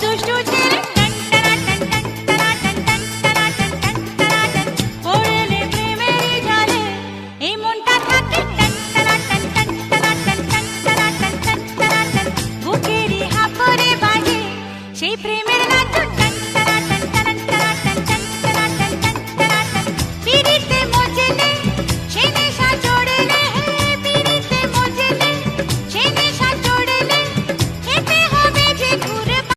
দুষ্টু ছেলে পড়লে প্রেমেরই জালে এই মনটা থাকে বুকেরই হাঁপড়ে বাজে সেই প্রেমে